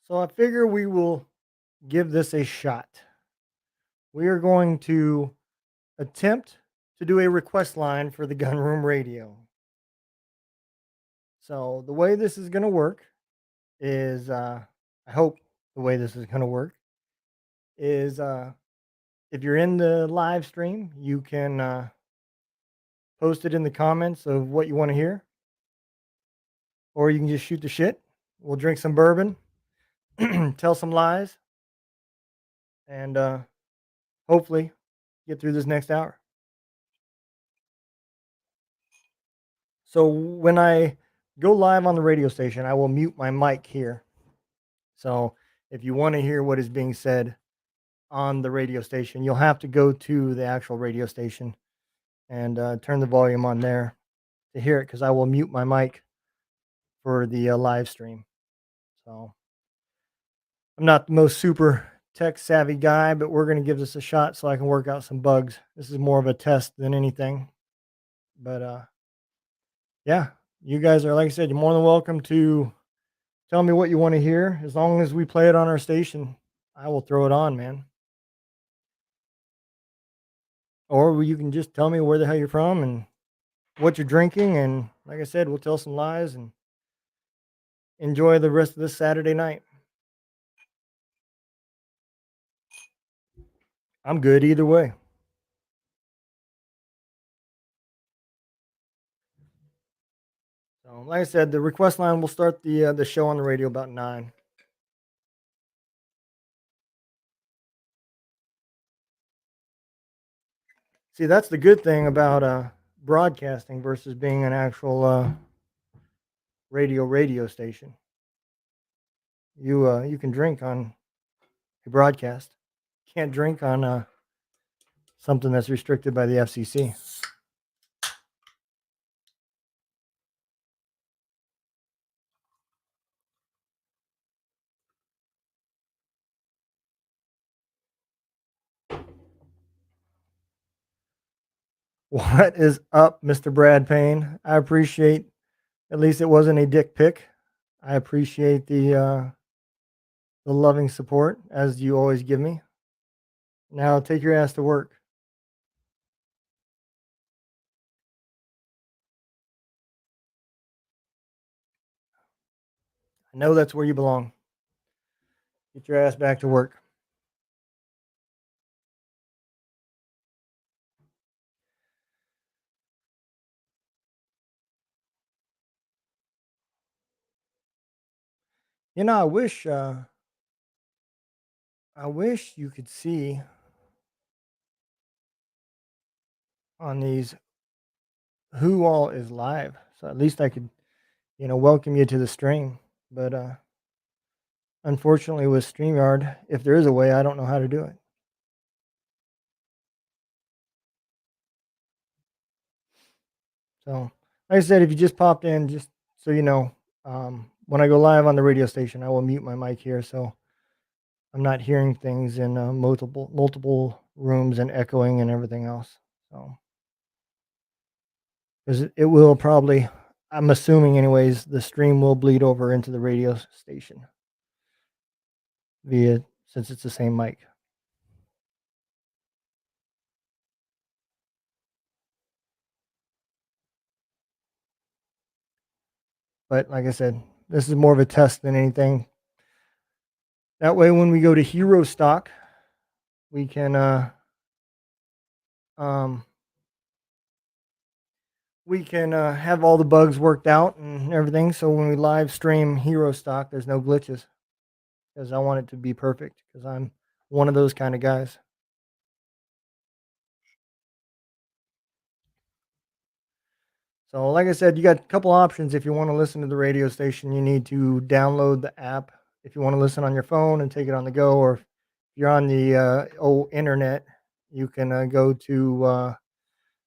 So I figure we will give this a shot. We are going to attempt to do a request line for the gunroom radio. So the way this is going to work is, I hope the way this is going to work is, if you're in the live stream, you can post it in the comments of what you want to hear, or you can just shoot the shit. We'll drink some bourbon, tell some lies, and hopefully get through this next hour. So when I go live on the radio station, I will mute my mic here. So if you want to hear what is being said on the radio station, you'll have to go to the actual radio station and turn the volume on there to hear it, because I will mute my mic for the live stream. So I'm not the most super tech savvy guy, but we're going to give this a shot so I can work out some bugs. This is more of a test than anything. But yeah, you guys are, like I said, you're more than welcome to tell me what you want to hear. As long as we play it on our station, I will throw it on, man. Or you can just tell me where the hell you're from and what you're drinking. And like I said, we'll tell some lies and enjoy the rest of this Saturday night. I'm good either way. So, like I said, the request line will start the show on the radio about 9. See, that's the good thing about broadcasting versus being an actual radio station. You can drink on a broadcast. Can't drink on something that's restricted by the FCC. What is up, Mr. Brad Payne? I appreciate, at least it wasn't a dick pic. I appreciate the loving support as you always give me. Now take your ass to work. I know that's where you belong. Get your ass back to work. You know, I wish you could see on these who all is live. So at least I could, welcome you to the stream. But unfortunately with StreamYard, if there is a way, I don't know how to do it. So, like I said, if you just popped in, just so you know, when I go live on the radio station, I will mute my mic here, so I'm not hearing things in multiple rooms and echoing and everything else. So, because it will probably, I'm assuming, anyways, the stream will bleed over into the radio station since it's the same mic. But like I said, this is more of a test than anything. That way, when we go to hero stock, we can have all the bugs worked out and everything. So when we live stream hero stock, there's no glitches, because I want it to be perfect, because I'm one of those kind of guys. So like I said, you got a couple options. If you want to listen to the radio station, you need to download the app. If you want to listen on your phone and take it on the go, or if you're on the old internet, you can go to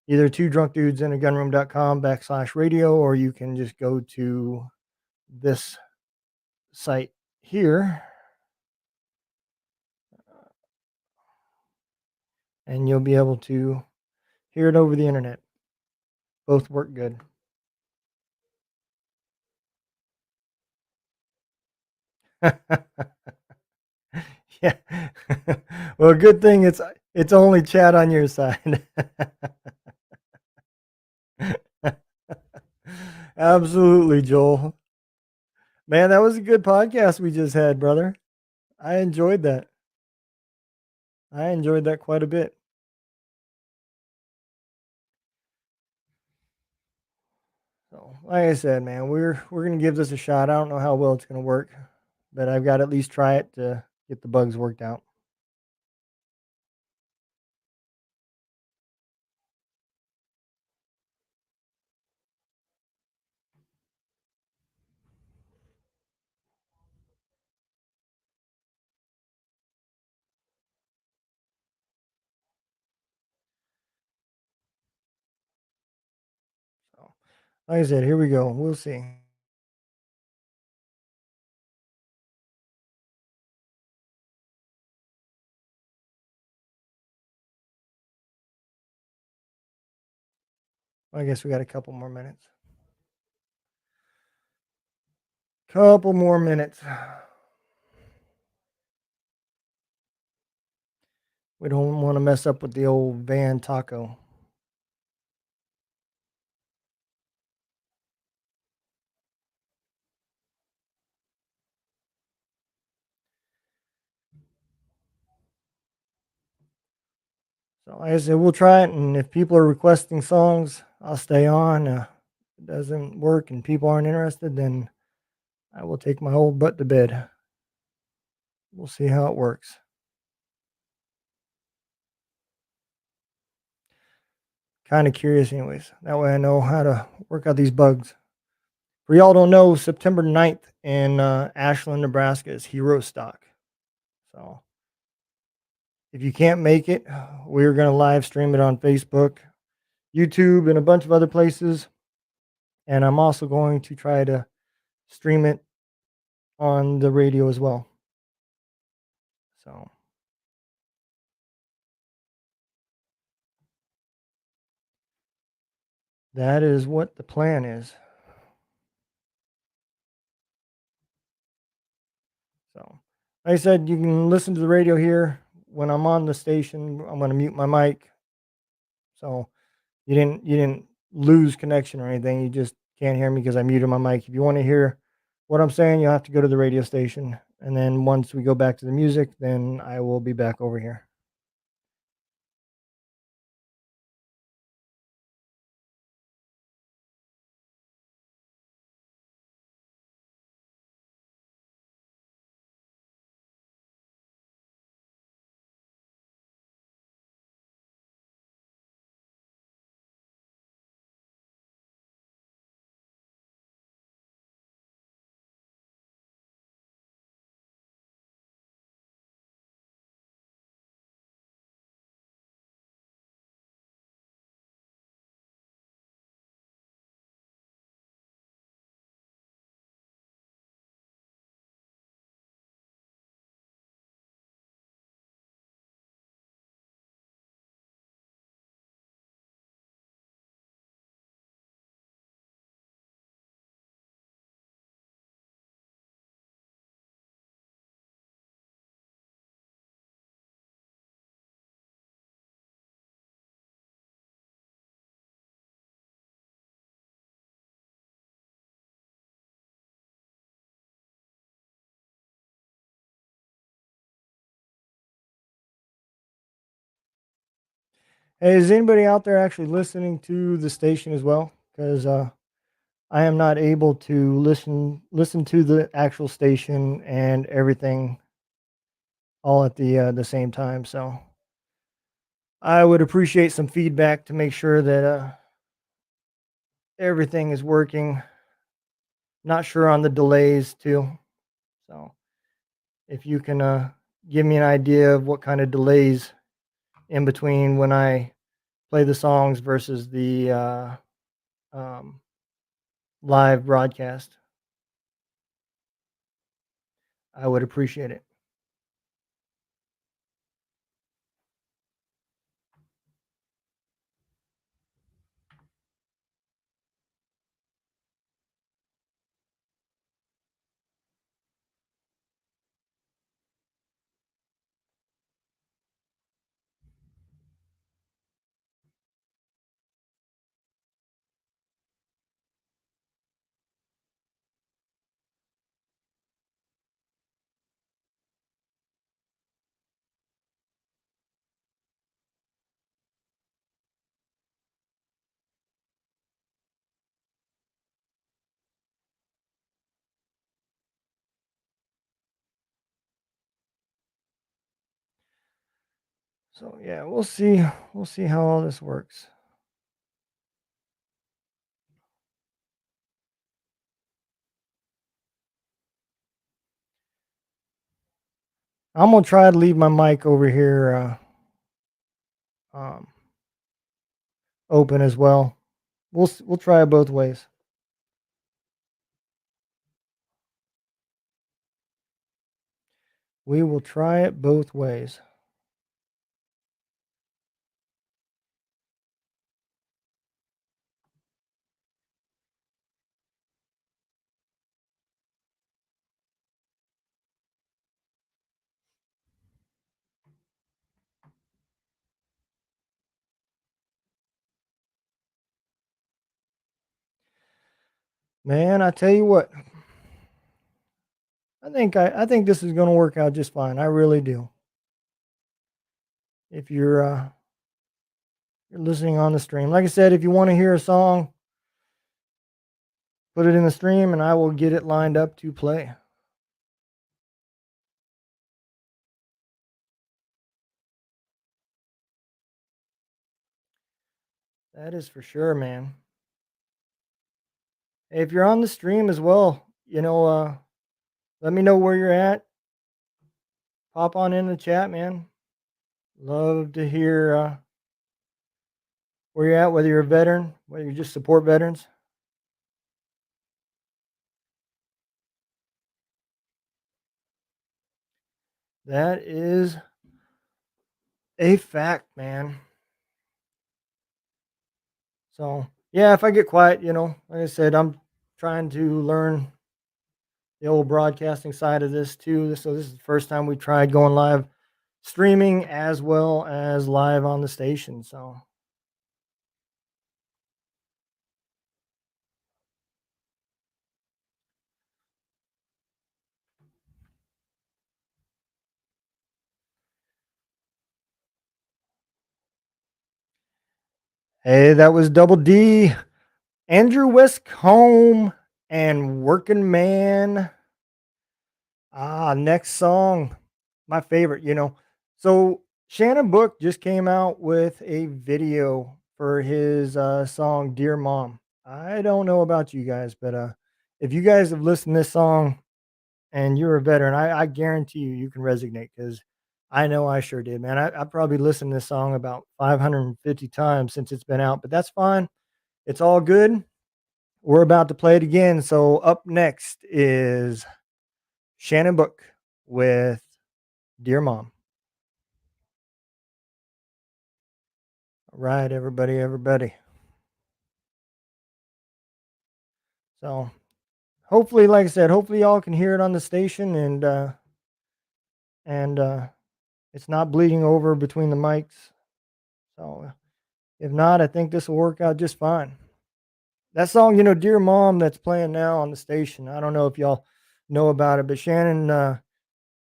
either twodrunkdudesinagunroom.com/radio, or you can just go to this site here, and you'll be able to hear it over the internet. Both work good. Yeah. Well, good thing it's only chat on your side. Absolutely, Joel. Man, that was a good podcast we just had, brother. I enjoyed that. I enjoyed that quite a bit. So, like I said, man, we're gonna give this a shot. I don't know how well it's gonna work, but I've got to at least try it to get the bugs worked out. So, like I said, here we go. We'll see. I guess we got a couple more minutes. Couple more minutes. We don't want to mess up with the old van taco. So, like I said, we'll try it, and if people are requesting songs, I'll stay on. If it doesn't work and people aren't interested, then I will take my old butt to bed. We'll see how it works. Kind of curious, anyways. That way I know how to work out these bugs. For y'all don't know, September 9th in Ashland, Nebraska is Hero Stock. So if you can't make it, we're going to live stream it on Facebook, YouTube, and a bunch of other places. And I'm also going to try to stream it on the radio as well. So that is what the plan is. So, like I said, you can listen to the radio here. When I'm on the station, I'm going to mute my mic. So you didn't lose connection or anything. You just can't hear me because I muted my mic. If you want to hear what I'm saying, you'll have to go to the radio station. And then once we go back to the music, then I will be back over here. Hey, is anybody out there actually listening to the station as well? Because I am not able to listen to the actual station and everything all at the same time. So I would appreciate some feedback to make sure that everything is working. Not sure on the delays too. So if you can give me an idea of what kind of delays in between when I play the songs versus the um, live broadcast, I would appreciate it. So yeah, we'll see how all this works. I'm gonna try to leave my mic over here um, open as well. We'll try it both ways. We will try it both ways. Man, I tell you what, I think this is gonna work out just fine. I really do. If you're listening on the stream, like I said, if you want to hear a song, put it in the stream, and I will get it lined up to play. That is for sure, man. If you're on the stream as well, let me know where you're at. Pop on in the chat, man. Love to hear where you're at, whether you're a veteran, whether you just support veterans. That is a fact, man. So, yeah, if I get quiet, like I said, I'm trying to learn the old broadcasting side of this too. So, this is the first time we tried going live streaming as well as live on the station. So, hey, that was Double D, Andrew Westcombe, and Working Man. Next song, my favorite. So Shannon Book just came out with a video for his song Dear Mom. I don't know about you guys, but if you guys have listened to this song and you're a veteran, I guarantee you can resonate because I know I sure did, man. I probably listened to this song about 550 times since it's been out, but that's fine. It's all good. We're about to play it again. So up next is Shannon Book with Dear Mom. All right, everybody. So hopefully, like I said, hopefully y'all can hear it on the station and it's not bleeding over between the mics. So if not, I think this will work out just fine. That song, Dear Mom, that's playing now on the station. I don't know if y'all know about it, but Shannon,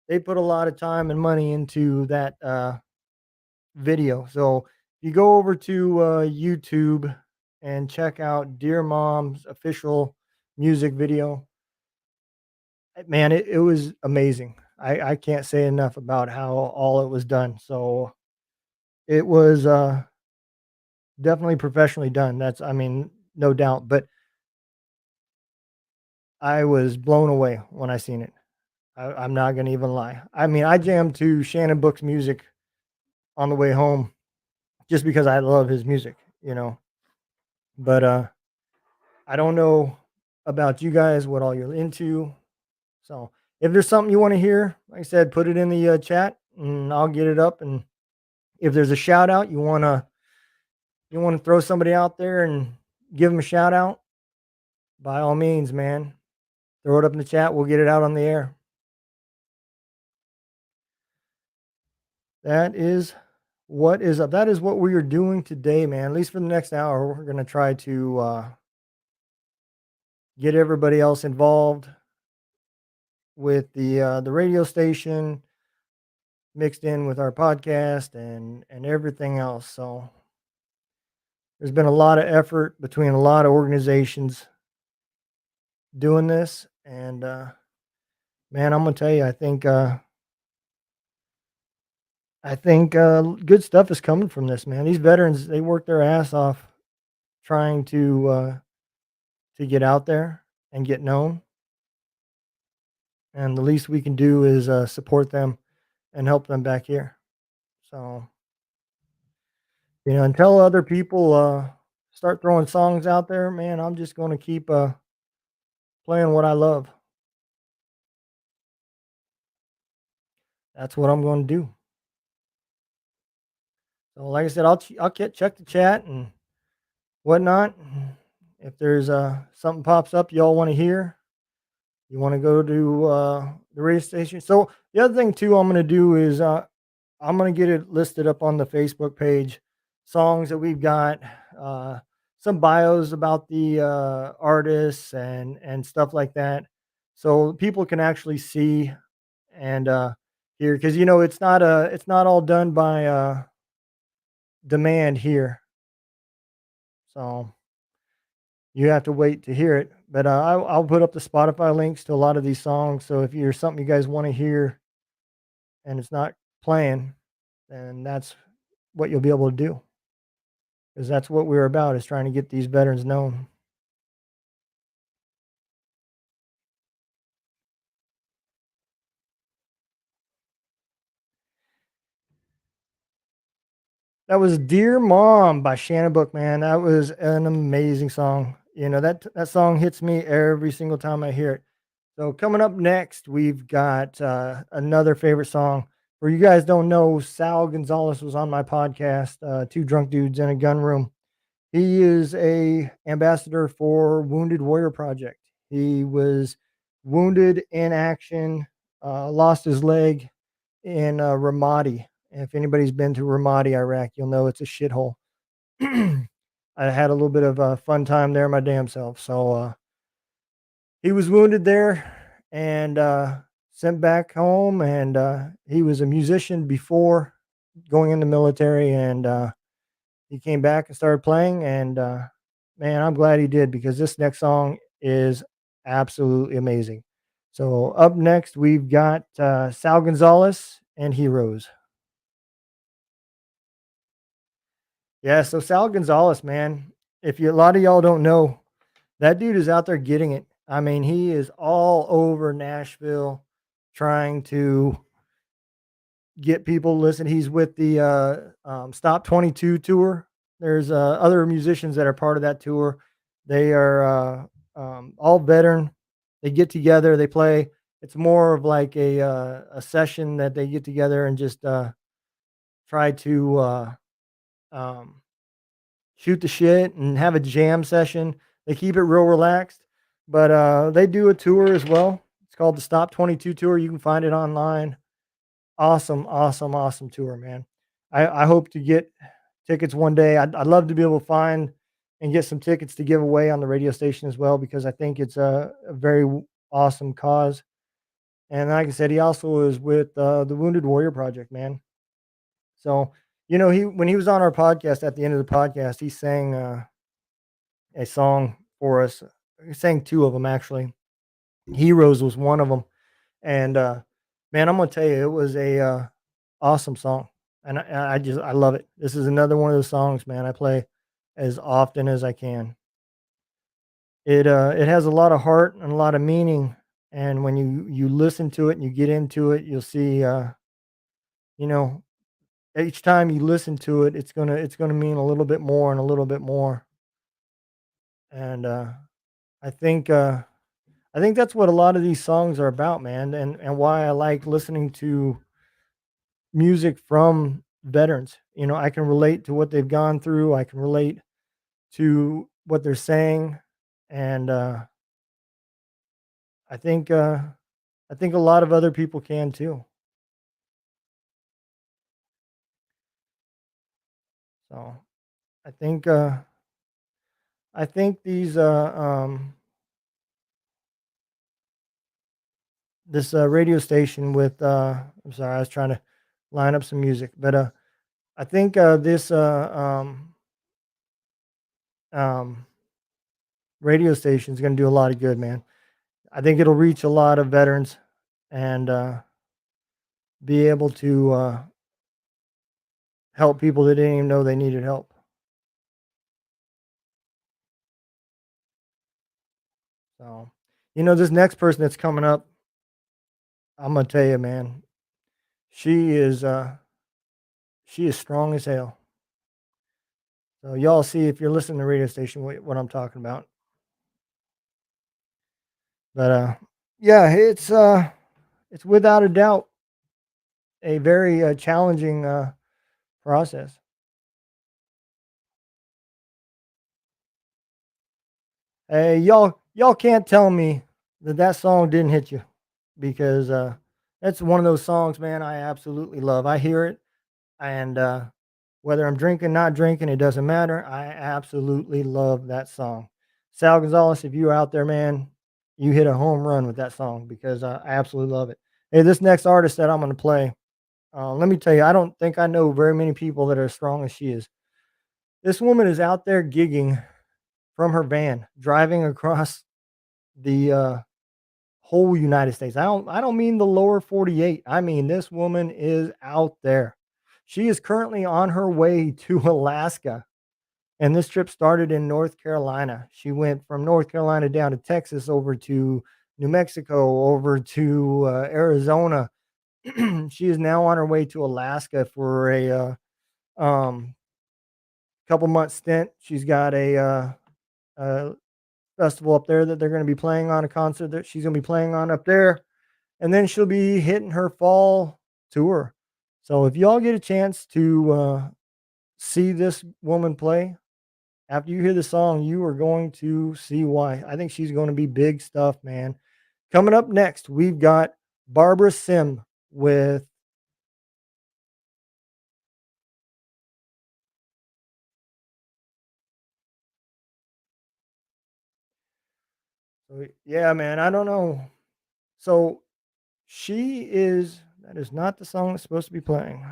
they put a lot of time and money into that video. So if you go over to YouTube and check out Dear Mom's official music video, man, it was amazing. I can't say enough about how all it was done. So it was definitely professionally done. I mean, no doubt. But I was blown away when I seen it. I'm not gonna even lie. I mean, I jammed to Shannon Book's music on the way home just because I love his music. But I don't know about you guys, what all you're into. So if there's something you want to hear, like I said, put it in the chat and I'll get it up. And if there's a shout out you want to throw somebody out there and give them a shout out, by all means, man, throw it up in the chat. We'll get it out on the air. That is what is up. That is what we are doing today, man. At least for the next hour, we're gonna try to get everybody else involved with the radio station mixed in with our podcast and everything else. So there's been a lot of effort between a lot of organizations doing this, and man, I'm gonna tell you, I think I think good stuff is coming from this, man. These veterans, they work their ass off trying to get out there and get known, and the least we can do is support them and help them back here. So, until other people start throwing songs out there, man, I'm just going to keep playing what I love. That's what I'm going to do. So, like I said, check the chat and whatnot. If there's something pops up y'all want to hear, you want to go to the radio station. So the other thing too, I'm going to do is I'm going to get it listed up on the Facebook page. Songs that we've got, uh, some bios about the artists and stuff like that, so people can actually see and hear. Because it's not all done by demand here, so you have to wait to hear it. But I'll put up the Spotify links to a lot of these songs. So if you're something you guys want to hear and it's not playing, then that's what you'll be able to do. Because that's what we're about, is trying to get these veterans known. That was "Dear Mom" by Shannon Book, man. That was an amazing song. That song hits me every single time I hear it. So coming up next, we've got another favorite song. For you guys don't know, Sal Gonzalez was on my podcast, Two Drunk Dudes in a Gun Room. He is a ambassador for Wounded Warrior Project. He was wounded in action, lost his leg in Ramadi. If anybody's been to Ramadi, Iraq, you'll know it's a shithole. I had a little bit of a fun time there my damn self. So he was wounded there and sent back home. And he was a musician before going in the military. And he came back and started playing. And man, I'm glad he did, because this next song is absolutely amazing. So up next, we've got Sal Gonzalez and Heroes. Yeah, so Sal Gonzalez, man, if you a lot of y'all don't know, that dude is out there getting it. I mean, he is all over Nashville trying to get people to listen. He's with the Stop 22 tour. There's other musicians that are part of that tour. They are all veteran. They get together, they play. It's more of like a session that they get together and just try to um, shoot the shit and have a jam session. They keep it real relaxed, but they do a tour as well. It's called the Stop 22 tour. You can find it online. Awesome, awesome, awesome tour, man. I hope to get tickets one day. I'd love to be able to find and get some tickets to give away on the radio station as well, because I think it's a very awesome cause. And like I said, he also is with the Wounded Warrior Project, man. So, he when he was on our podcast, at the end of the podcast, he sang a song for us. He sang two of them, actually. Heroes was one of them. And man, I'm gonna tell you, it was a awesome song, and I love it. This is another one of those songs, man, I play as often as I can. It has a lot of heart and a lot of meaning, and when you listen to it and you get into it, you'll see, you know, each time you listen to it, it's gonna mean a little bit more and a little bit more. And I think uh, I think that's what a lot of these songs are about, man, and why I like listening to music from veterans. I can relate to what they've gone through. I can relate to what they're saying, and I think uh, I think a lot of other people can too. So I think I think these this radio station with I'm sorry, I was trying to line up some music, but I think this um, radio station is going to do a lot of good, man. I think it'll reach a lot of veterans and be able to help people that didn't even know they needed help. So, this next person that's coming up, I'm gonna tell you, man, she is she is strong as hell. So y'all see if you're listening to the radio station what I'm talking about. But yeah, it's without a doubt a very challenging process. Hey, y'all can't tell me that that song didn't hit you because that's one of those songs, man. I absolutely love. I hear it, and whether I'm drinking, not drinking, it doesn't matter. I absolutely love that song. Sal Gonzalez, if you're out there, man, you hit a home run with that song because I absolutely love it. Hey, this next artist that I'm going to play, let me tell you, I don't think I know very many people that are as strong as she is. This woman is out there gigging from her van, driving across the whole United States. I don't mean the lower 48. I mean this woman is out there. She is currently on her way to Alaska. And this trip started in North Carolina. She went from North Carolina down to Texas, over to New Mexico, over to Arizona. She is now on her way to Alaska for a um, couple month stint. She's got a festival up there that they're going to be playing on, a concert that she's going to be playing on up there. And then she'll be hitting her fall tour. So if y'all get a chance to see this woman play, after you hear the song, you are going to see why. I think she's going to be big stuff, man. Coming up next, we've got Barbara Sim with. So, yeah, man, I don't know. So she is. That is not the song that's supposed to be playing.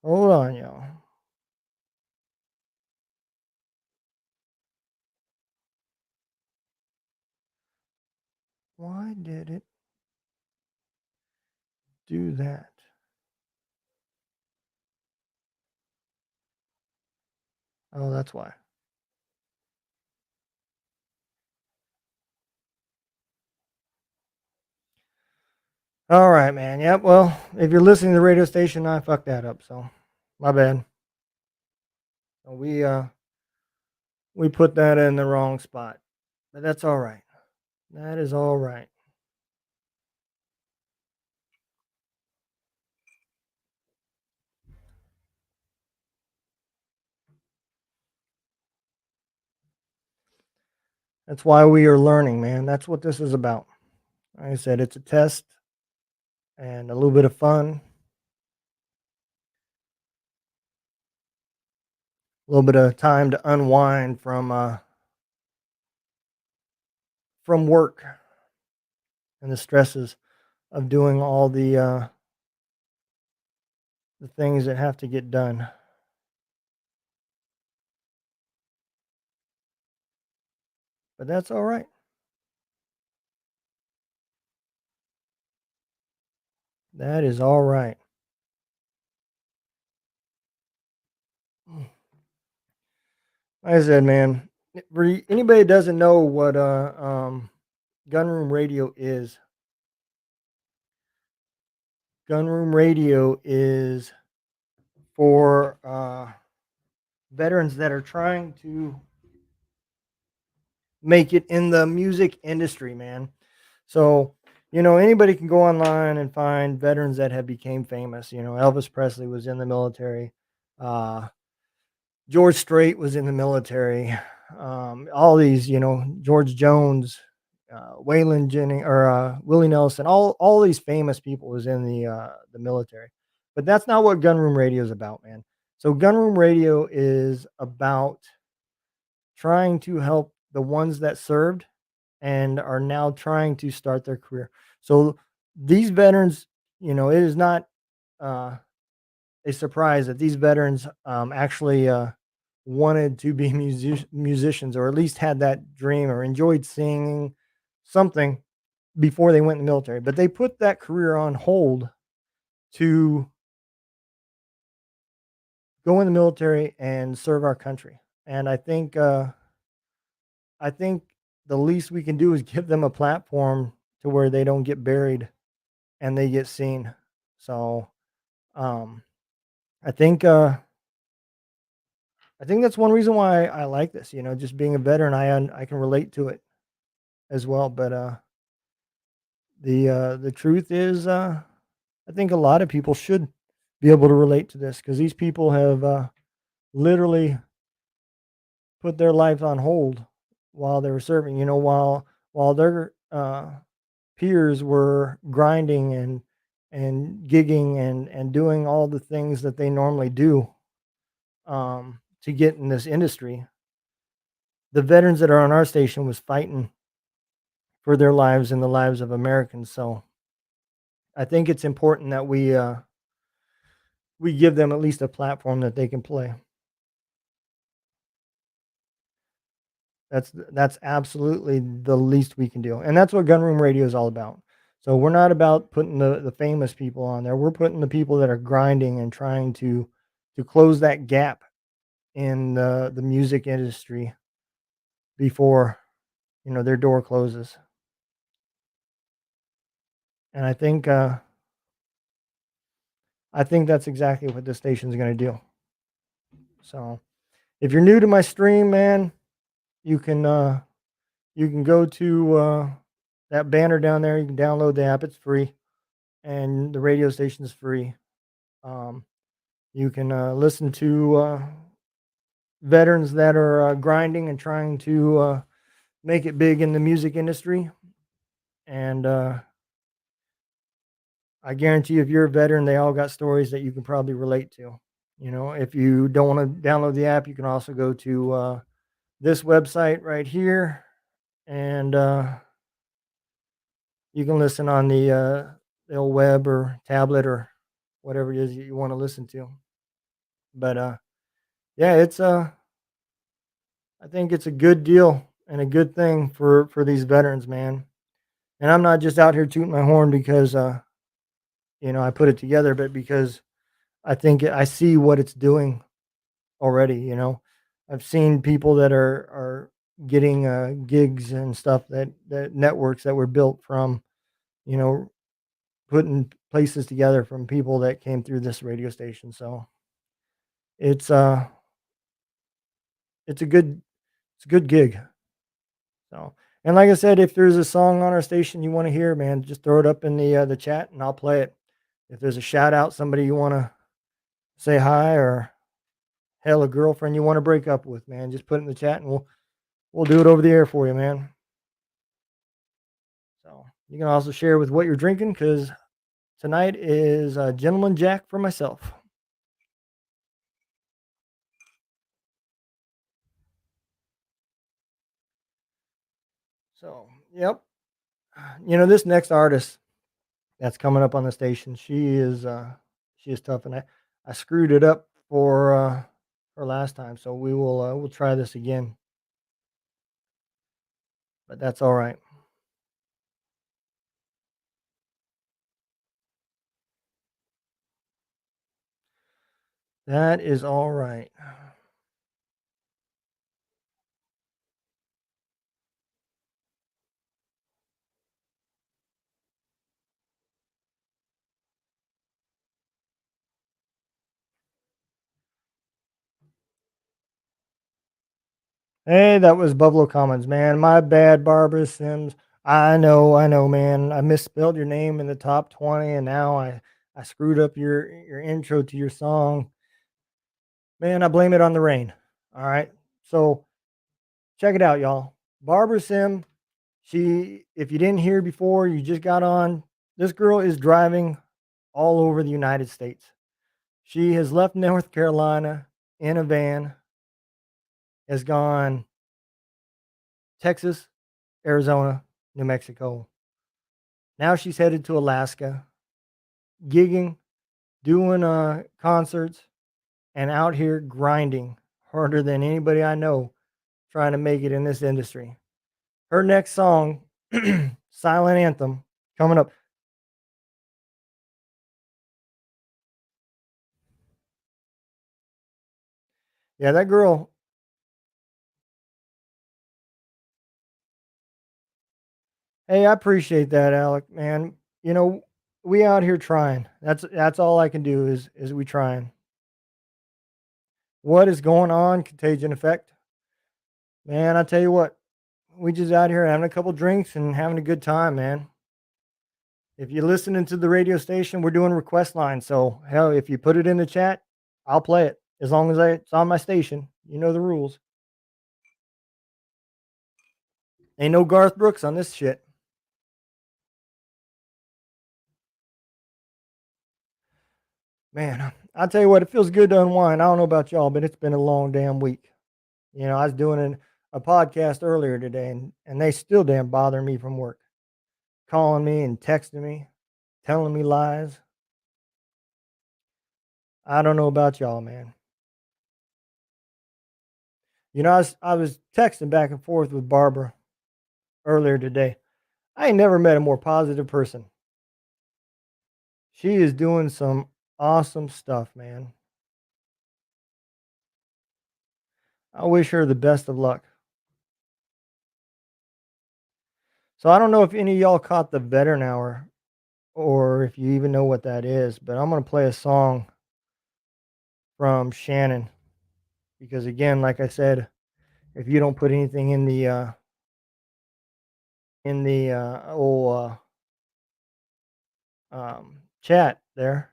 Hold on, y'all. Why did it do that? Oh, that's why. All right, man. Yep. Well, if you're listening to the radio station, I fucked that up. So, my bad. So we put that in the wrong spot, but that's all right. That is all right. That's why we are learning, man. That's what this is about. Like I said, it's a test and a little bit of fun, a little bit of time to unwind from work and the stresses of doing all the things that have to get done. But that's all right. That is all right. Like I said, man, for anybody that doesn't know what gunroom radio is, gunroom radio is for veterans that are trying to make it in the music industry, man. So, anybody can go online and find veterans that have became famous. Elvis Presley was in the military. Uh, George Strait was in the military. All these, George Jones, Waylon Jennings, or Willie Nelson, all these famous people was in the military. But that's not what gunroom radio is about, man. So gunroom radio is about trying to help the ones that served and are now trying to start their career. So these veterans, it is not uh, a surprise that these veterans actually wanted to be musicians, or at least had that dream or enjoyed singing something before they went in the military. But they put that career on hold to go in the military and serve our country. And I think the least we can do is give them a platform to where they don't get buried and they get seen. So um, I think uh, I think that's one reason why I like this. You know, just being a veteran, I can relate to it as well. But the truth is, I think a lot of people should be able to relate to this because these people have literally put their life on hold while they were serving. You know, while their peers were grinding and gigging and doing all the things that they normally do to get in this industry. The veterans that are on our station was fighting for their lives and the lives of Americans. So I think it's important that we give them at least a platform that they can play. That's absolutely the least we can do, and that's what Gunroom Radio is all about. So we're not about putting the famous people on there. We're putting the people that are grinding and trying to close that gap in the music industry before their door closes. And I think that's exactly what this station's going to do. So if you're new to my stream, man, you can you can go to that banner down there. You can download the app. It's free, and the radio station is free. Um, you can listen to veterans that are grinding and trying to make it big in the music industry. And I guarantee if you're a veteran, they all got stories that you can probably relate to. If you don't want to download the app, you can also go to this website right here, and you can listen on the old web or tablet or whatever it is that you want to listen to. But yeah, I think it's a good deal and a good thing for these veterans, man. And I'm not just out here tooting my horn because I put it together, but because I see what it's doing already. I've seen people that are getting gigs and stuff that networks that were built from you know putting places together from people that came through this radio station. So it's uh it's a good gig. So, and like I said, if there's a song on our station you want to hear, man, just throw it up in the chat and I'll play it. If there's a shout out, somebody you want to say hi, or hell, a girlfriend you want to break up with, man, just put it in the chat and we'll do it over the air for you, man. So you can also share with what you're drinking because tonight is Gentleman Jack for myself. So, yep. This next artist that's coming up on the station, she is tough, and I screwed it up for her last time, so we'll try this again, but that's all right. That is all right. Hey, that was Buffalo Commons, man. My bad, Barbara Sims. I know, man. I misspelled your name in the top 20, and now I screwed up your intro to your song. Man, I blame it on the rain. All right. So check it out, y'all. Barbara Sim, if you didn't hear before, you just got on. This girl is driving all over the United States. She has left North Carolina in a van, has gone Texas, Arizona, New Mexico. Now she's headed to Alaska, gigging, doing concerts, and out here grinding harder than anybody I know trying to make it in this industry. Her next song, Silent Anthem, coming up. Yeah, that girl. Hey, I appreciate that, Alec, man. You know, we out here trying. That's all I can do is we trying. What is going on? Contagion effect. Man, I tell you what, we just out here having a couple drinks and having a good time, man. If you're listening to the radio station, we're doing request line. So hell, if you put it in the chat, I'll play it as long as it's on my station. You know the rules. Ain't no Garth Brooks on this shit. Man, I'll tell you what, it feels good to unwind. I don't know about y'all, but it's been a long damn week. You know, I was doing a podcast earlier today, and they still damn bother me from work, calling me and texting me, telling me lies. I don't know about y'all, man. You know, I was texting back and forth with Barbara earlier today. I ain't never met a more positive person. She is doing some awesome stuff, man. I wish her the best of luck. So I don't know if any of y'all caught the veteran hour or if you even know what that is, but I'm gonna play a song from Shannon because again, like I said, if you don't put anything in the old chat there,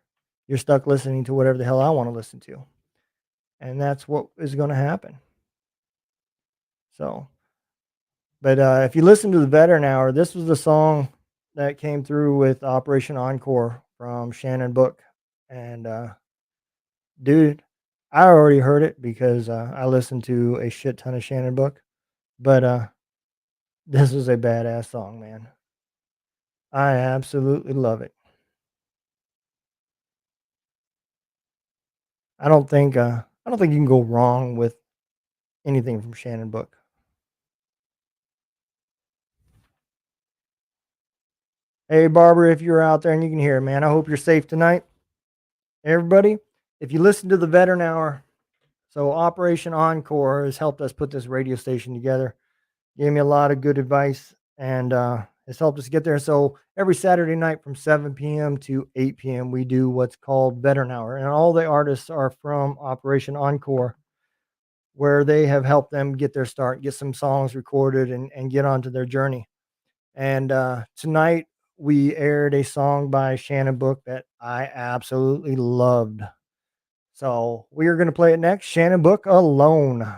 you're stuck listening to whatever the hell I want to listen to, and that's what is going to happen. So, but if you listen to the veteran hour, this was the song that came through with Operation Encore from Shannon Book, and dude, I already heard it because I listened to a shit ton of Shannon Book, but this was a badass song, man. I absolutely love it. I don't think you can go wrong with anything from Shannon Book. Hey Barbara, if you're out there and you can hear it, man, I hope you're safe tonight. Everybody, if you listen to the Veteran Hour, so Operation Encore has helped us put this radio station together. Gave me a lot of good advice and it's helped us get there. So every Saturday night from 7 p.m. to 8 p.m. we do what's called Veteran Hour, and all the artists are from Operation Encore, where they have helped them get their start, get some songs recorded, and get onto their journey. And tonight we aired a song by Shannon Book that I absolutely loved. So we are going to play it next. Shannon Book, Alone.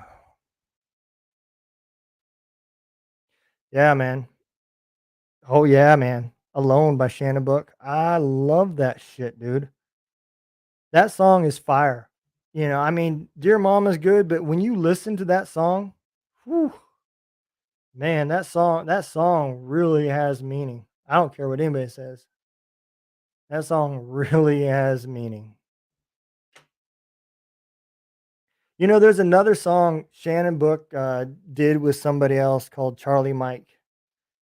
Yeah, man. Oh, yeah, man. Alone by Shannon Book. I love that shit, dude. That song is fire. You know, I mean, Dear Mama's good, but when you listen to that song, whew, man, that song really has meaning. I don't care what anybody says. That song really has meaning. You know, there's another song Shannon Book did with somebody else called Charlie Mike.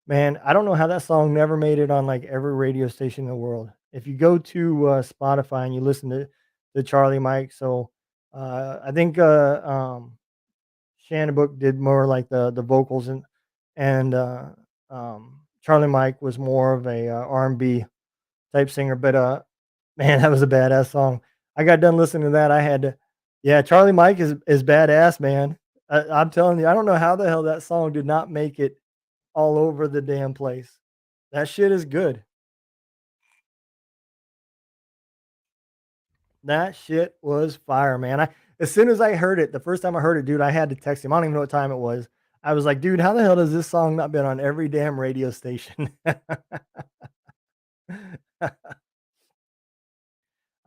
Man, I don't know how that song never made it on like every radio station in the world. If you go to Spotify and you listen to Charlie Mike, so I think Shannon Book did more like the vocals and Charlie Mike was more of a R&B type singer. But man, that was a badass song. I got done listening to that. I had to, yeah, Charlie Mike is badass, man. I'm telling you, I don't know how the hell that song did not make it all over the damn place. That shit is good. That shit was fire, man. As soon as I heard it, the first time I heard it, dude, I had to text him. I don't even know what time it was. I was like, dude, how the hell does this song not been on every damn radio station? I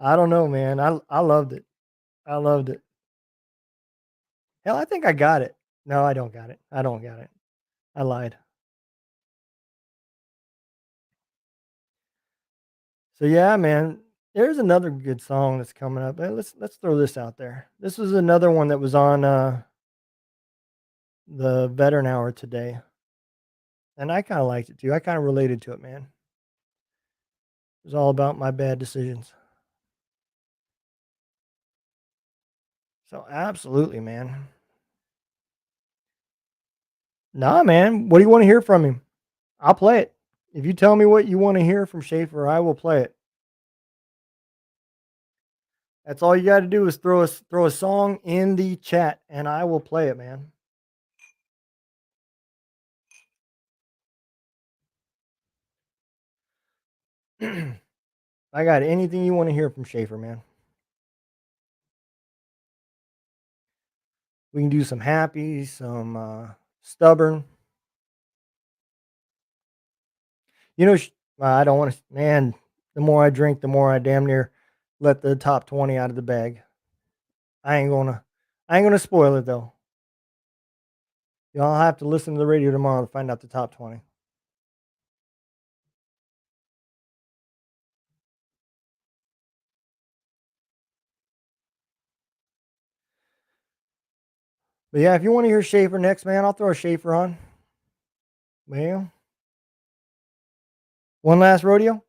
don't know, man. I loved it. I loved it. Hell, I think I got it. No, I don't got it. I don't got it. I lied. So yeah, man. There's another good song that's coming up. Let's throw this out there. This was another one that was on the Veteran Hour today, and I kind of liked it too. I kind of related to it, man. It was all about my bad decisions. So absolutely, man. Nah, man. What do you want to hear from him? I'll play it. If you tell me what you want to hear from Schaefer, I will play it. That's all you got to do is throw a song in the chat, and I will play it, man. I got anything you want to hear from Schaefer, man. We can do some happy, some stubborn. You know, I don't want to. Man, the more I drink, the more I damn near let the top 20 out of the bag. I ain't gonna. I ain't gonna spoil it though. Y'all have to listen to the radio tomorrow to find out the top 20. But yeah, if you want to hear Schaefer next, man, I'll throw a Schaefer on. Well, one last rodeo.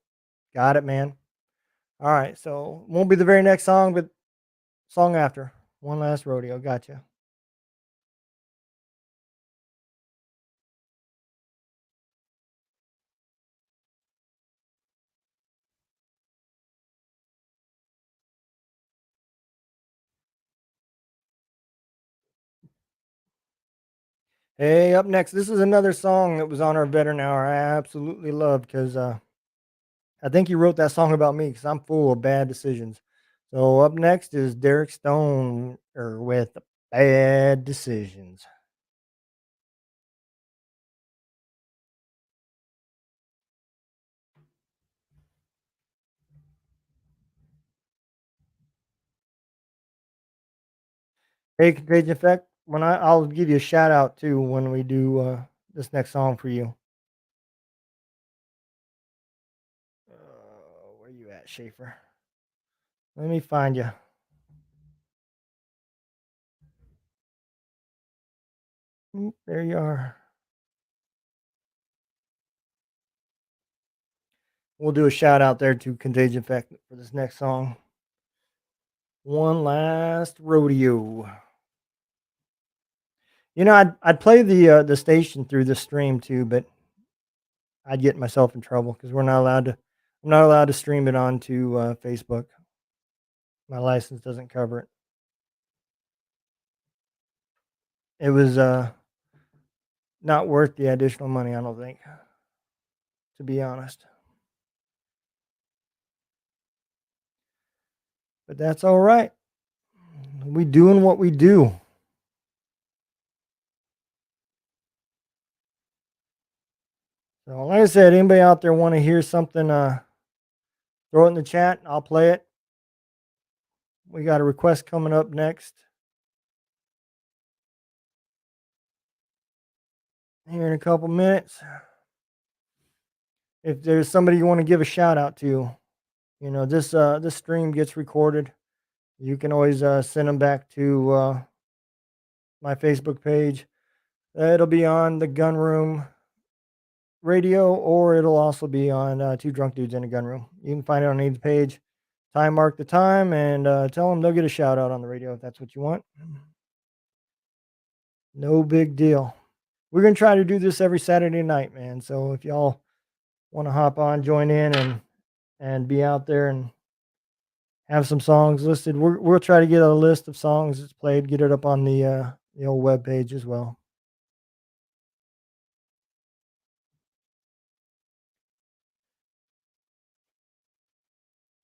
Got it, man. All right, so won't be the very next song, but song after. One last rodeo. Gotcha. Hey, up next, this is another song that was on our veteran hour. I absolutely love because I think you wrote that song about me because I'm full of bad decisions. So up next is Derek Stone with Bad Decisions. Hey, Contagion Effect, I'll give you a shout out too when we do this next song for you. Where you at, Schaefer? Let me find you. There you are. We'll do a shout out there to Contagion Effect for this next song. One last rodeo. You know, I'd play the station through the stream too, but I'd get myself in trouble because we're not allowed to. I'm not allowed to stream it onto Facebook. My license doesn't cover it. It was not worth the additional money. I don't think, to be honest. But that's all right. We doing what we do. So, like I said, anybody out there want to hear something? Throw it in the chat. I'll play it. We got a request coming up next here in a couple minutes. If there's somebody you want to give a shout out to, you know, this stream gets recorded. You can always send them back to my Facebook page. It'll be on the Gun Room Radio, or it'll also be on Two Drunk Dudes in a Gun Room. You can find it on either page. Time mark the time and tell them they'll get a shout out on the radio if that's what you want. No big deal. We're gonna try to do this every Saturday night, man. So if y'all want to hop on, join in, and be out there and have some songs listed, we'll try to get a list of songs that's played, get it up on the old web page as well.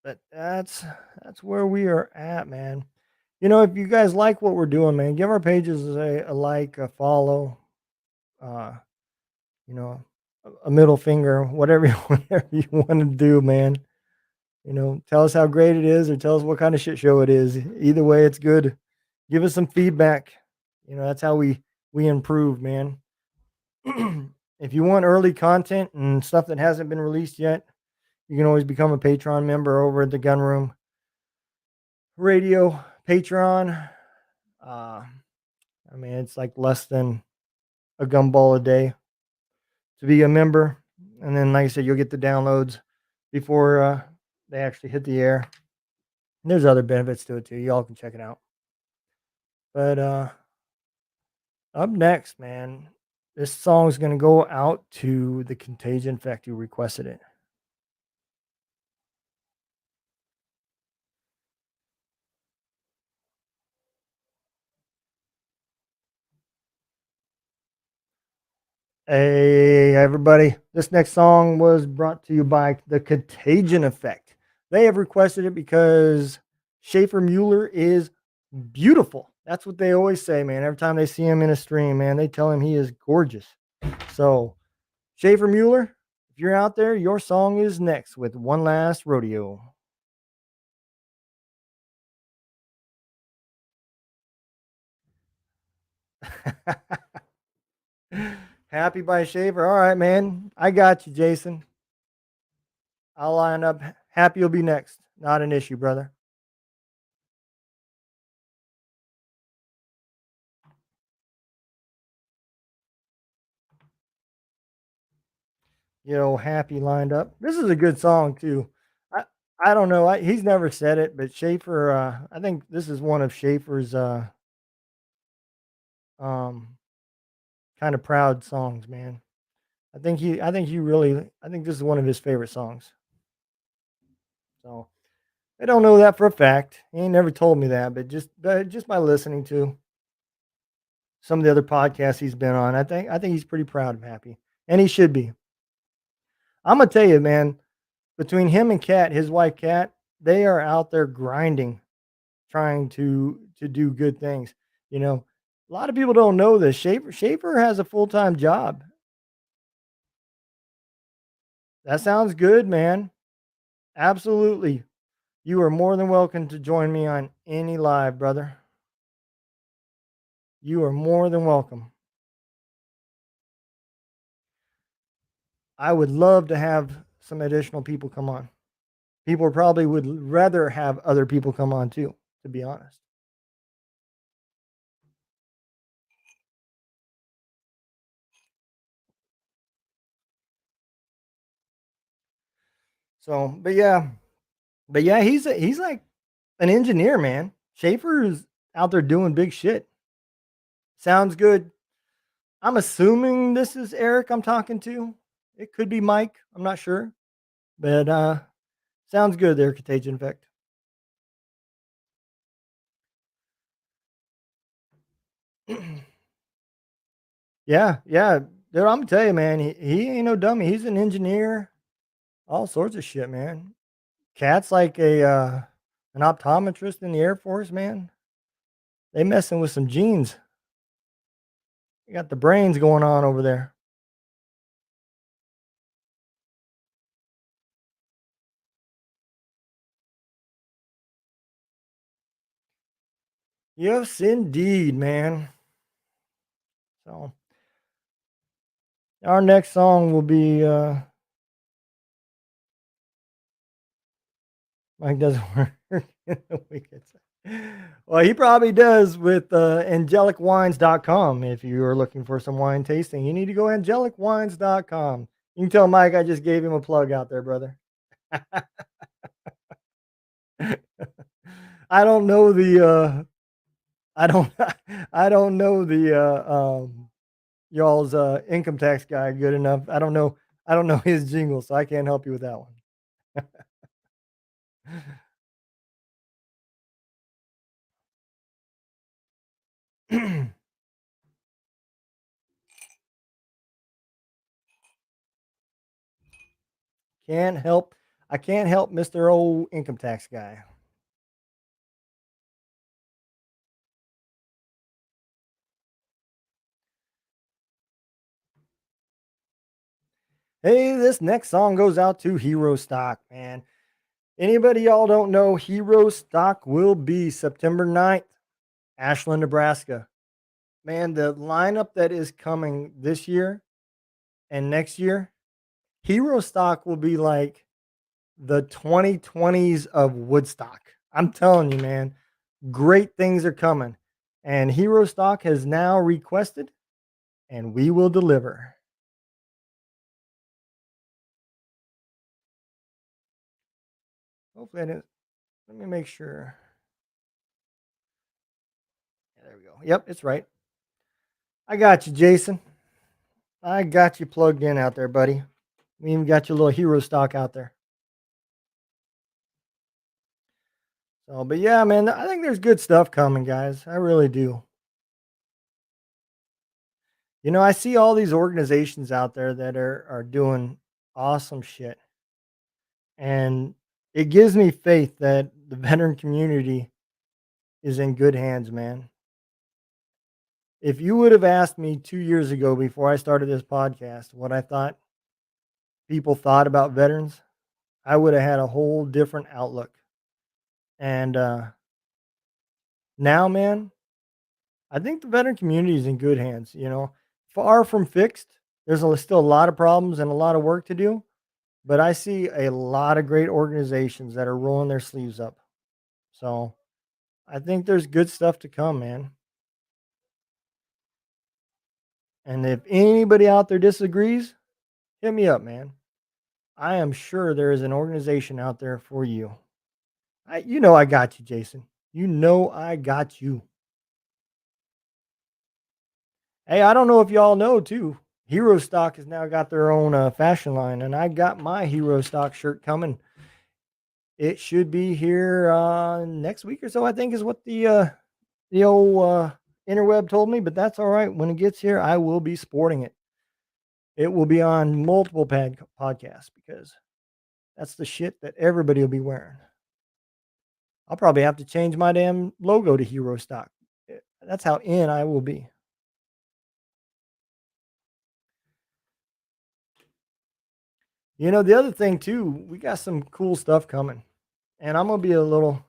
But that's where we are at, man. You know, if you guys like what we're doing, man, give our pages a like, a follow, uh, you know, a middle finger, whatever whatever you want to do, man. You know, tell us how great it is, or tell us what kind of shit show it is. Either way, it's good. Give us some feedback. You know, that's how we improve, man. If you want early content and stuff that hasn't been released yet, you can always become a Patreon member over at the Gun Room Radio Patreon. I mean, it's like less than a gumball a day to be a member, and then, like I said, you'll get the downloads before they actually hit the air. And there's other benefits to it too. Y'all can check it out. But up next, man, this song's gonna go out to the Contagion Effect who requested it. Hey, everybody. This next song was brought to you by the Contagion Effect. They have requested it because Schaefer Mueller is beautiful. That's what they always say, man. Every time they see him in a stream, man, they tell him he is gorgeous. So, Schaefer Mueller, if you're out there, your song is next with One Last Rodeo. Happy by Schaefer. All right, man. I got you, Jason. I'll line up. Happy will be next. Not an issue, brother. Happy lined up. This is a good song too. I I don't know. He's never said it, but Schaefer. I think this is one of Schaefer's um kind of proud songs, man. I think this is one of his favorite songs. So I don't know that for a fact. He ain't never told me that, but just by listening to some of the other podcasts he's been on, I think he's pretty proud of Happy, and he should be. I'm gonna tell you, man. Between him and Kat, his wife Kat, they are out there grinding, trying to do good things. You know, a lot of people don't know this. Schaefer has a full time job. That sounds good, man. Absolutely. You are more than welcome to join me on any live, brother. You are more than welcome. I would love to have some additional people come on. People probably would rather have other people come on too, to be honest. So, but yeah, he's like an engineer, man. Schaefer's out there doing big shit. Sounds good. I'm assuming this is Eric I'm talking to. It could be Mike. I'm not sure. But sounds good there, Contagion Effect. yeah. Dude, I'm gonna tell you, man, he ain't no dummy. He's an engineer, all sorts of shit, man. Cat's like a an optometrist in the Air Force, man. They messing with some genes. They got the brains going on over there. Yes, indeed, man. So our next song will be Mike doesn't work in the weekends. Well, he probably does with angelicwines.com. If you are looking for some wine tasting, you need to go angelicwines.com. You can tell Mike I just gave him a plug out there, brother. I don't know the I don't I don't know the y'all's income tax guy good enough. I don't know his jingle, so I can't help you with that one. Can't help I can't help Mr. Old income tax guy. Hey, this next song goes out to Hero Stock, man. Anybody y'all don't know, Hero Stock will be September 9th, Ashland, Nebraska. Man, the lineup that is coming this year and next year, Hero Stock will be like the 2020s of Woodstock. I'm telling you, man, great things are coming. And Hero Stock has now requested, and we will deliver. Hopefully, I didn't. Let me make sure. Yeah, there we go. Yep, it's right. I got you, Jason. I got you plugged in out there, buddy. We even got your little hero stock out there. So, but yeah, man, I think there's good stuff coming, guys. I really do. I see all these organizations out there that are doing awesome shit, and it gives me faith that the veteran community is in good hands, man. If you would have asked me 2 years ago before I started this podcast what I thought people thought about veterans, I would have had a whole different outlook. And now, man, I think the veteran community is in good hands. Far from fixed. Still a lot of problems and a lot of work to do, but I see a lot of great organizations that are rolling their sleeves up. So I think there's good stuff to come, man. And if anybody out there disagrees, hit me up, man. I am sure there is an organization out there for you. I got you, Jason. I got you. Hey, I don't know if y'all know too. Hero Stock has now got their own fashion line, and I got my Hero Stock shirt coming. It should be here next week or so. I think is what the old interweb told me, but that's all right. When it gets here, I will be sporting it. It will be on multiple podcasts because that's the shit that everybody will be wearing. I'll probably have to change my damn logo to Hero Stock. That's how in I will be. The other thing too, we got some cool stuff coming, and I'm gonna be a little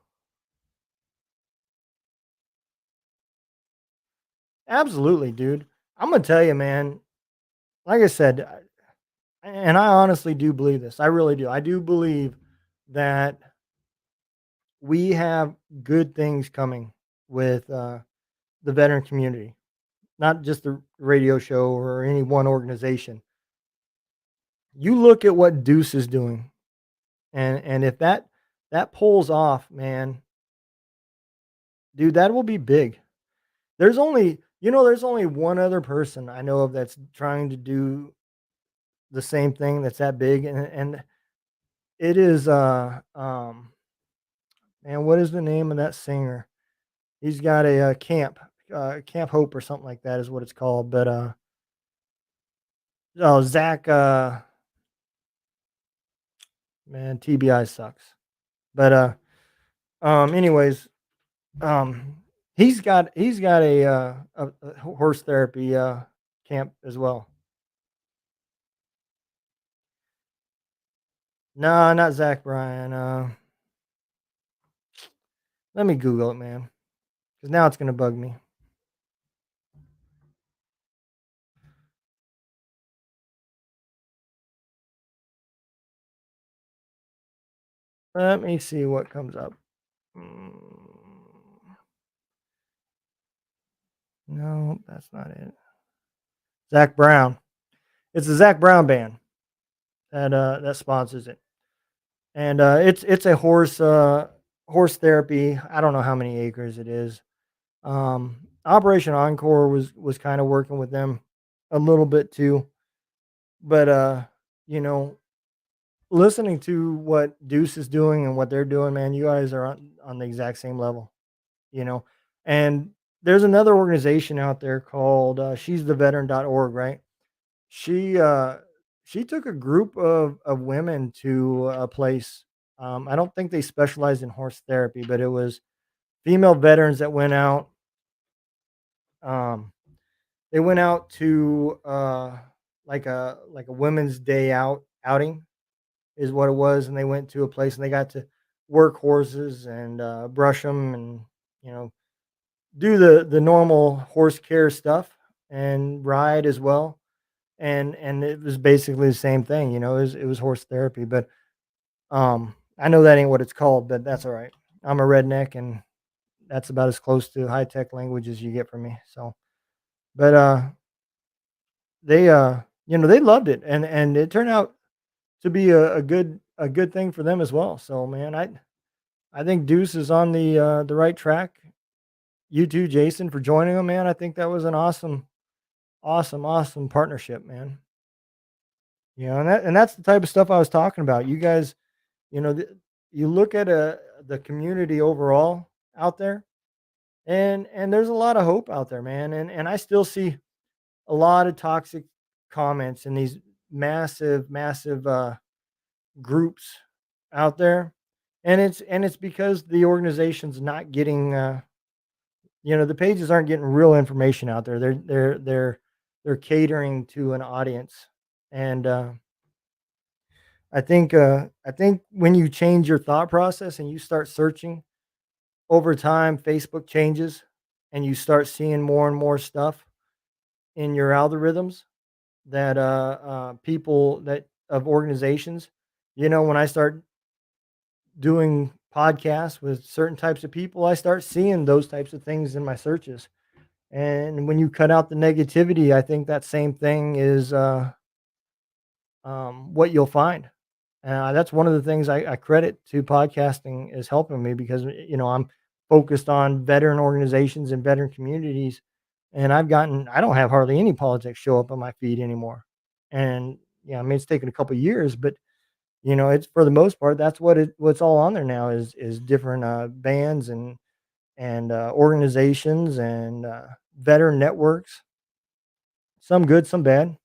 absolutely, dude. I'm gonna tell you, man. Like I said, and I honestly do believe this. I really do. I do believe that we have good things coming with the veteran community, not just the radio show or any one organization. You look at what Deuce is doing, and if that pulls off, man, dude, that will be big. There's only one other person I know of that's trying to do the same thing that's that big, and it is man, what is the name of that singer? He's got a Camp Hope or something like that is what it's called. But oh, Zach, man, TBI sucks. But anyways, um, he's got a horse therapy camp as well. No, not Zach Bryan. Let me Google it, man, because now it's gonna bug me. Let me see what comes up. No, that's not it. Zach Brown. It's the Zach Brown band that sponsors it, and it's a horse therapy. I don't know how many acres it is. Operation Encore was kind of working with them a little bit too, but you know, listening to what Deuce is doing and what they're doing, man, you guys are on the exact same level, you know. And there's another organization out there called she's the veteran.org, right? She uh she took a group of women to a place. I don't think they specialized in horse therapy, but it was female veterans that went out. Um, they went out to like a women's day outing is what it was, and they went to a place and they got to work horses and brush them and you know do the normal horse care stuff and ride as well. And it was basically the same thing, it was horse therapy, but I know that ain't what it's called, but that's all right. I'm a redneck, and that's about as close to high tech language as you get from me. So, but they loved it, and it turned out to be a good thing for them as well. So, man, I think Deuce is on the right track. you too, Jason, for joining them, man. I think that was an awesome, awesome, awesome partnership, man. You know, and that's the type of stuff I was talking about. You guys, you know, you look at the community overall out there, and there's a lot of hope out there, man. And I still see a lot of toxic comments in these massive, massive groups out there, and it's because the organization's not getting, the pages aren't getting real information out there. They're catering to an audience, and I think when you change your thought process and you start searching over time, Facebook changes, and you start seeing more and more stuff in your algorithms that people that of organizations. When I start doing podcasts with certain types of people, I start seeing those types of things in my searches. And when you cut out the negativity, I think that same thing is what you'll find. That's one of the things I credit to podcasting is helping me because I'm focused on veteran organizations and veteran communities, and I don't have hardly any politics show up on my feed anymore. And yeah, I mean it's taken a couple years, but it's for the most part that's what's all on there now is different bands and organizations and veteran networks, some good, some bad.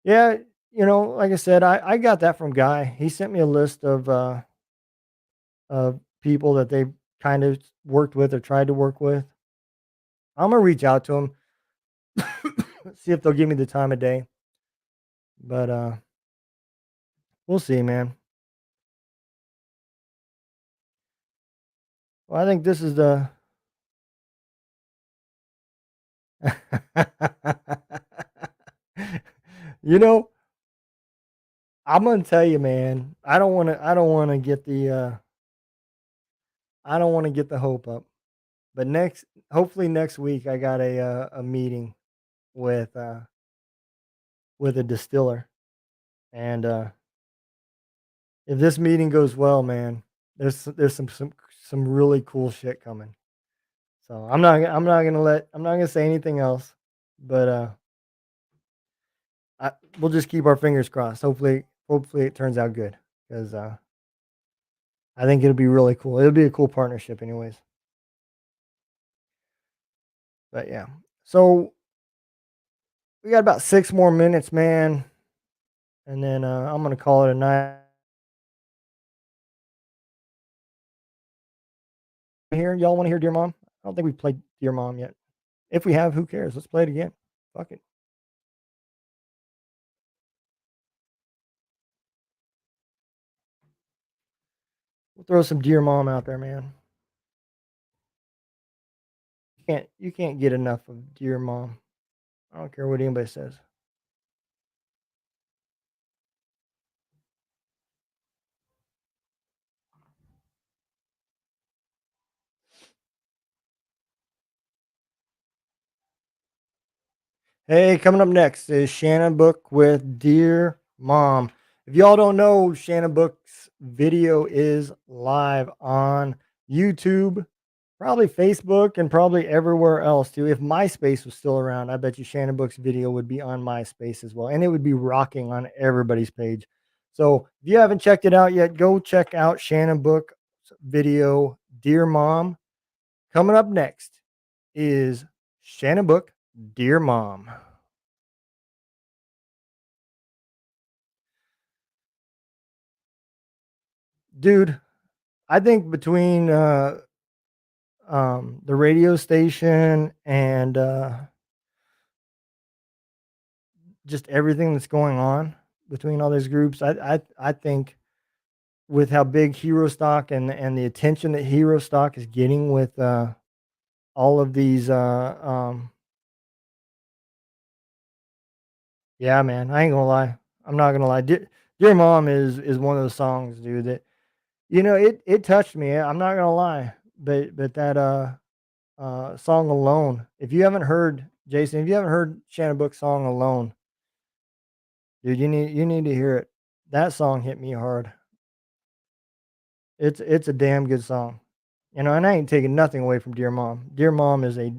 Yeah, like I said, I got that from Guy. He sent me a list of people that they kind of worked with or tried to work with. I'm gonna reach out to them, see if they'll give me the time of day. But we'll see, man. Well, I think this is the you know, I'm gonna tell you, man. I don't want to get the hope up. But hopefully next week, I got a meeting with uh, with a distiller, and if this meeting goes well, man, there's some really cool shit coming. So I'm not gonna say anything else, but we'll just keep our fingers crossed. Hopefully it turns out good because I think it'll be really cool. It'll be a cool partnership, anyways. But yeah, so we got about 6 more minutes, man, and then I'm gonna call it a night. Here, y'all want to hear Dear Mom? I don't think we played Dear Mom yet. If we have, who cares? Let's play it again. Fuck it. We'll throw some Dear Mom out there, man. You can't get enough of Dear Mom. I don't care what anybody says. Hey, coming up next is Shannon Book with Dear Mom. If y'all don't know, Shannon Book's video is live on YouTube, probably Facebook, and probably everywhere else too. If MySpace was still around, I bet you Shannon Book's video would be on MySpace as well, and it would be rocking on everybody's page. So if you haven't checked it out yet, go check out Shannon Book's video, Dear Mom. Coming up next is Shannon Book, Dear Mom. Dude, I think between the radio station and just everything that's going on between all these groups, I think with how big Hero Stock and the attention that Hero Stock is getting with all of these yeah, man, I ain't gonna lie. I'm not gonna lie. Dear Mom is one of those songs, dude, that it touched me. I'm not gonna lie. But that song Alone, if you haven't heard Jason, if you haven't heard Shannon Book's song Alone, dude, you need to hear it. That song hit me hard. It's a damn good song. And I ain't taking nothing away from Dear Mom. Dear Mom is a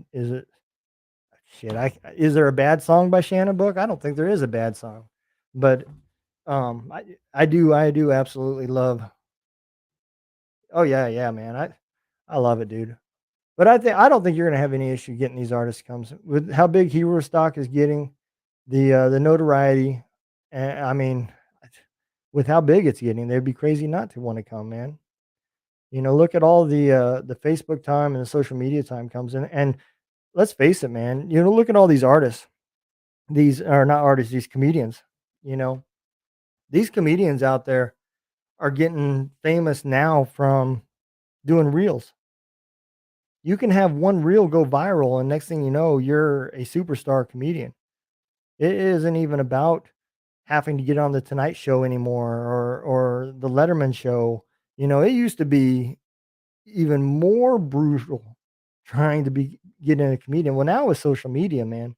shit. Is there a bad song by Shannon Book? I don't think there is a bad song, but I do absolutely love. Oh yeah, yeah, man. I love it, dude. But I don't think you're gonna have any issue getting these artists comes with how big Hero Stock is getting, the notoriety. And I mean, with how big it's getting, they'd be crazy not to want to come, man. Look at all the Facebook time and the social media time comes in, and let's face it, man. Look at all these artists. These are not artists, these comedians. You know, these comedians out there are getting famous now from doing reels. You can have one reel go viral, and next thing you know, you're a superstar comedian. It isn't even about having to get on the Tonight Show anymore or the Letterman Show. It used to be even more brutal trying to be getting a comedian. Well, now with social media, man,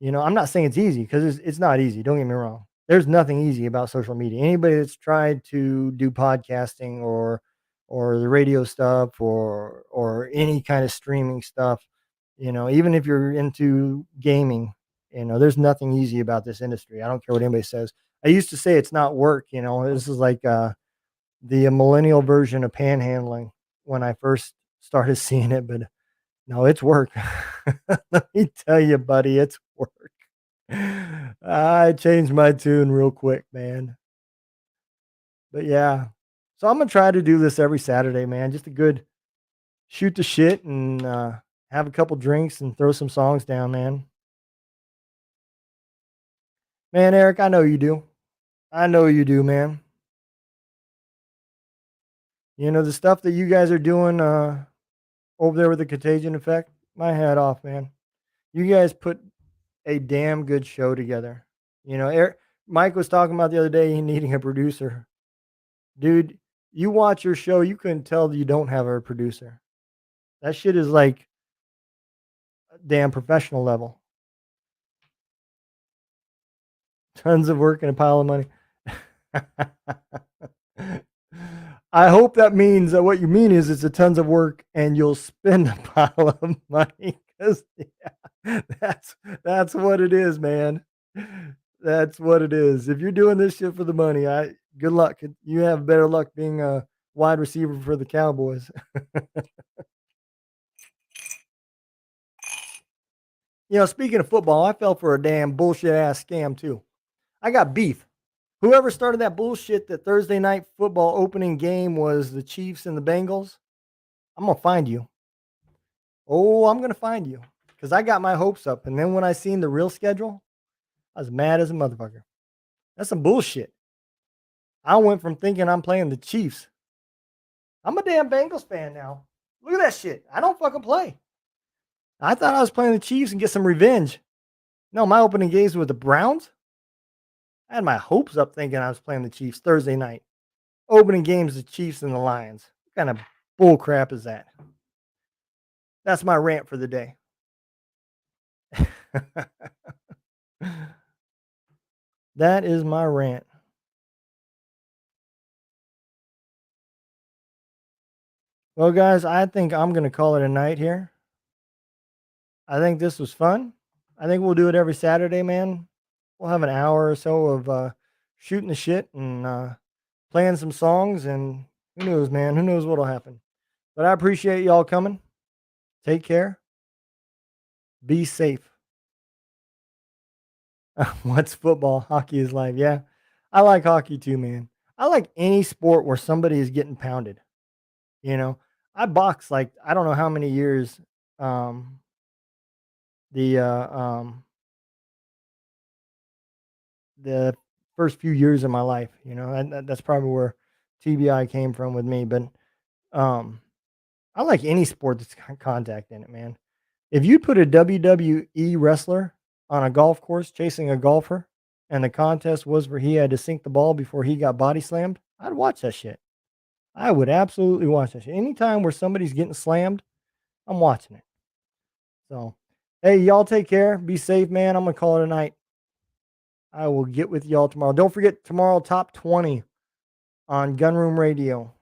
I'm not saying it's easy because it's not easy. Don't get me wrong. There's nothing easy about social media. Anybody that's tried to do podcasting or the radio stuff or any kind of streaming stuff, even if you're into gaming, there's nothing easy about this industry. I don't care what anybody says. I used to say it's not work. This is like the millennial version of panhandling when I first started seeing it, but no, it's work. Let me tell you, buddy, it's work. I changed my tune real quick, man. But yeah. So I'm gonna try to do this every Saturday, man. Just a good shoot the shit and have a couple drinks and throw some songs down, man. Man, Eric, I know you do. I know you do, man. The stuff that you guys are doing over there with the contagion effect, my hat off, man. You guys put a damn good show together. Eric, Mike was talking about the other day he needing a producer. Dude, you watch your show, you couldn't tell that you don't have a producer. That shit is like a damn professional level. Tons of work and a pile of money. I hope that means that what you mean is it's a tons of work and you'll spend a pile of money because yeah, that's what it is, man. That's what it is. If you're doing this shit for the money, good luck. You have better luck being a wide receiver for the Cowboys. Speaking of football, I fell for a damn bullshit ass scam too. I got beef. Whoever started that bullshit that Thursday night football opening game was the Chiefs and the Bengals, I'm gonna find you. Oh, I'm gonna find you because I got my hopes up, and then when I seen the real schedule, I was mad as a motherfucker. That's some bullshit. I went from thinking I'm playing the Chiefs. I'm a damn Bengals fan now. Look at that shit. I don't fucking play. I thought I was playing the Chiefs and get some revenge. No, my opening games with the Browns. I had my hopes up thinking I was playing the Chiefs Thursday night. Opening games, the Chiefs and the Lions. What kind of bull crap is that? That's my rant for the day. That is my rant. Well, guys, I think I'm going to call it a night here. I think this was fun. I think we'll do it every Saturday, man. We'll have an hour or so of shooting the shit and playing some songs, and who knows, man? Who knows what'll happen? But I appreciate y'all coming. Take care. Be safe. What's football? Hockey is life. Yeah, I like hockey too, man. I like any sport where somebody is getting pounded. You know, I boxed like I don't know how many years. Um, the the first few years of my life. That's probably where TBI came from with me. But um, I like any sport that's got contact in it, man. If you put a WWE wrestler on a golf course chasing a golfer, and the contest was where he had to sink the ball before he got body slammed, I'd watch that shit. I would absolutely watch that shit. Anytime where somebody's getting slammed, I'm watching it. So, hey, y'all take care. Be safe, man. I'm gonna call it a night. I will get with y'all tomorrow. Don't forget tomorrow, top 20 on Gunroom Radio.